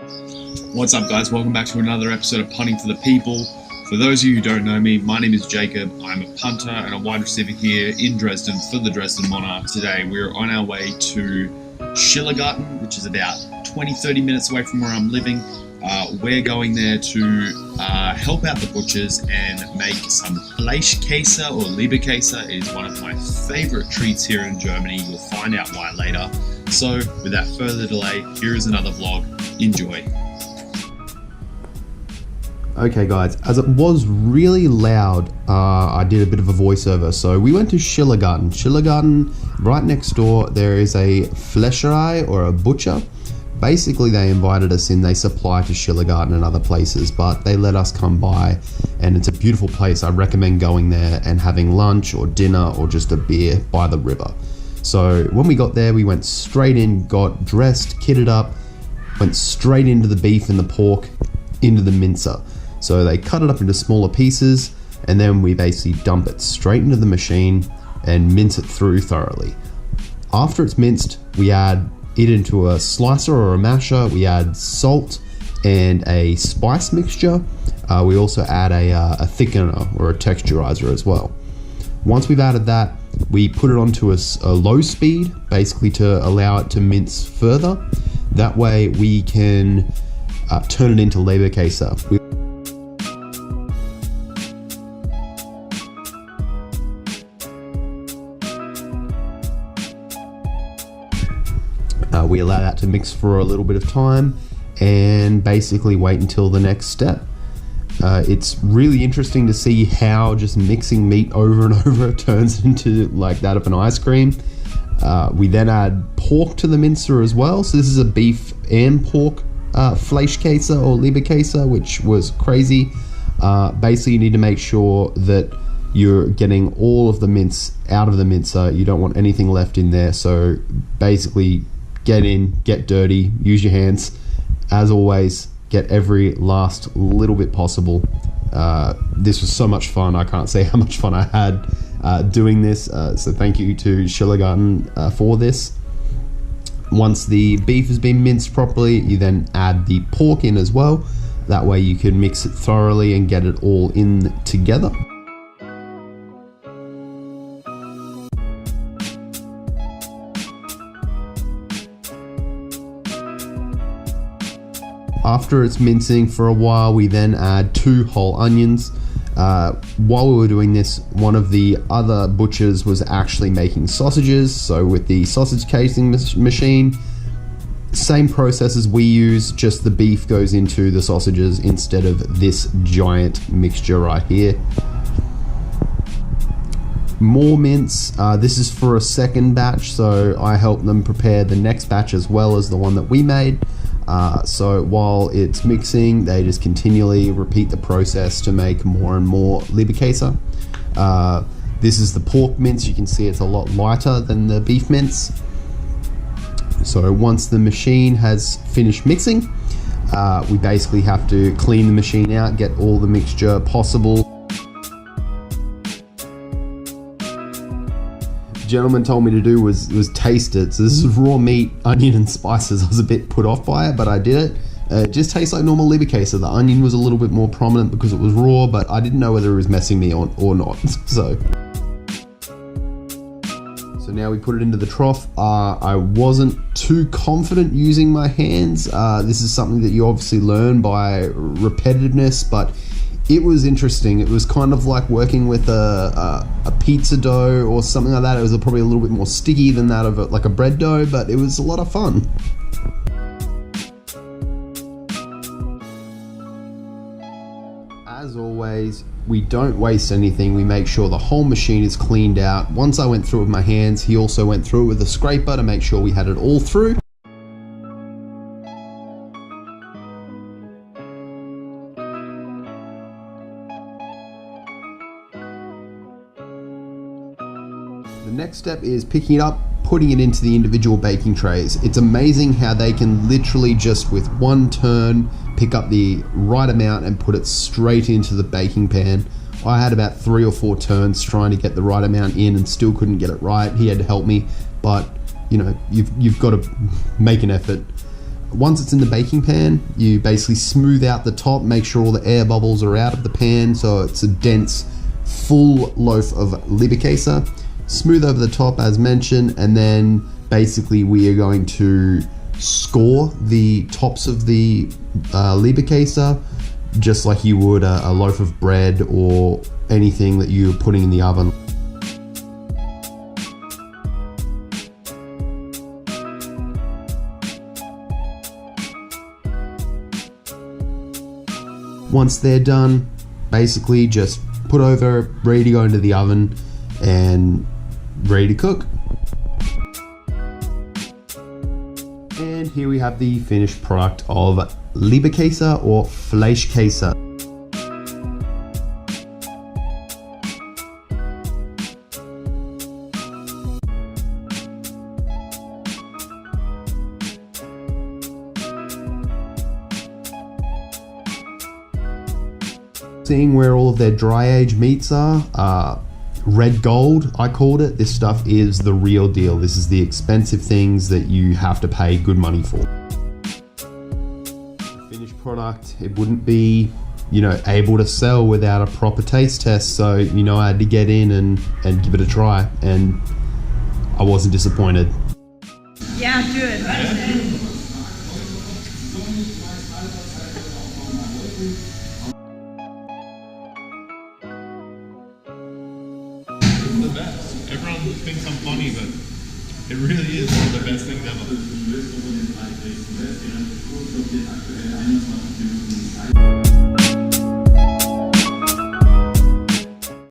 What's up, guys? Welcome back to another episode of Punting for the People. For those of you who don't know me, my name is Jacob. I'm a punter and a wide receiver here in Dresden for the Dresden Monarchs. Today we're on our way to Schillergarten, which is about 20-30 minutes away from where I'm living. We're going there to help out the butchers and make some fleischkas or leberkase. It is one of my favorite treats here in Germany. You'll find out why later. So without further delay, here is another vlog. Enjoy. Okay guys, as it was really loud, I did a bit of a voiceover. So we went to Schillergarten. Schillergarten, right next door, there is a Fleischerei or a butcher. Basically they invited us in, they supply to Schillergarten and other places, but they let us come by and it's a beautiful place. I recommend going there and having lunch or dinner or just a beer by the river. So when we got there, we went straight in, got dressed, kitted up, went straight into the beef and the pork, into the mincer. So they cut it up into smaller pieces and then we basically dump it straight into the machine and mince it through thoroughly. After it's minced, we add it into a slicer or a masher. We add salt and a spice mixture. We also add a thickener or a texturizer as well. Once we've added that, we put it onto a low speed, basically to allow it to mince further. That way we can turn it into leberkase. We allow that to mix for a little bit of time and basically wait until the next step. It's really interesting to see how just mixing meat over and over turns into like that of an ice cream. We then add pork to the mincer as well. So this is a beef and pork fleischkas or leberkase, which was crazy. Basically you need to make sure that you're getting all of the mince out of the mincer. You don't want anything left in there. So basically get in, get dirty, use your hands. As always, get every last little bit possible. This was so much fun. I can't say how much fun I had doing this. So thank you to Schillergarten for this. Once the beef has been minced properly, you then add the pork in as well. That way you can mix it thoroughly and get it all in together. After it's mincing for a while, we then add 2 whole onions. While we were doing this, one of the other butchers was actually making sausages. So with the sausage casing machine, same process as we use, just the beef goes into the sausages instead of this giant mixture right here. More mince. This is for a second batch, so I helped them prepare the next batch as well as the one that we made. So while it's mixing, they just continually repeat the process to make more and more leberkase. This is the pork mince. You can see it's a lot lighter than the beef mince. So once the machine has finished mixing, we basically have to clean the machine out, get all the mixture possible. Gentleman told me to do was taste it. So this is raw meat, onion and spices. I was a bit put off by it, but I did it. It just tastes like normal leberkase. The onion was a little bit more prominent because it was raw, but I didn't know whether it was messing me on or not. So now we put it into the trough. I wasn't too confident using my hands. This is something that you obviously learn by repetitiveness, but it was interesting. It was kind of like working with a pizza dough or something like that. It was probably a little bit more sticky than that of like a bread dough, but it was a lot of fun. As always, we don't waste anything. We make sure the whole machine is cleaned out. Once I went through it with my hands, he also went through it with a scraper to make sure we had it all through. The next step is picking it up, putting it into the individual baking trays. It's amazing how they can literally just with one turn pick up the right amount and put it straight into the baking pan. I had about 3 or 4 turns trying to get the right amount in and still couldn't get it right. He had to help me, but you know, you've got to make an effort. once it's in the baking pan, you basically smooth out the top, make sure all the air bubbles are out of the pan so it's a dense, full loaf of leberkase. Smooth over the top as mentioned, and then basically we are going to score the tops of the leberkase just like you would a loaf of bread or anything that you're putting in the oven. Once they're done, basically just put over, ready to go into the oven and ready to cook. And here we have the finished product of leberkase or fleischkas. Seeing where all of their dry aged meats are, red gold, I called it. This stuff is the real deal. This is the expensive things that you have to pay good money for. The finished product, it wouldn't be, able to sell without a proper taste test. So, I had to get in and give it a try, and I wasn't disappointed. Yeah, good. The best. Everyone thinks I'm funny, but it really is one of the best things ever.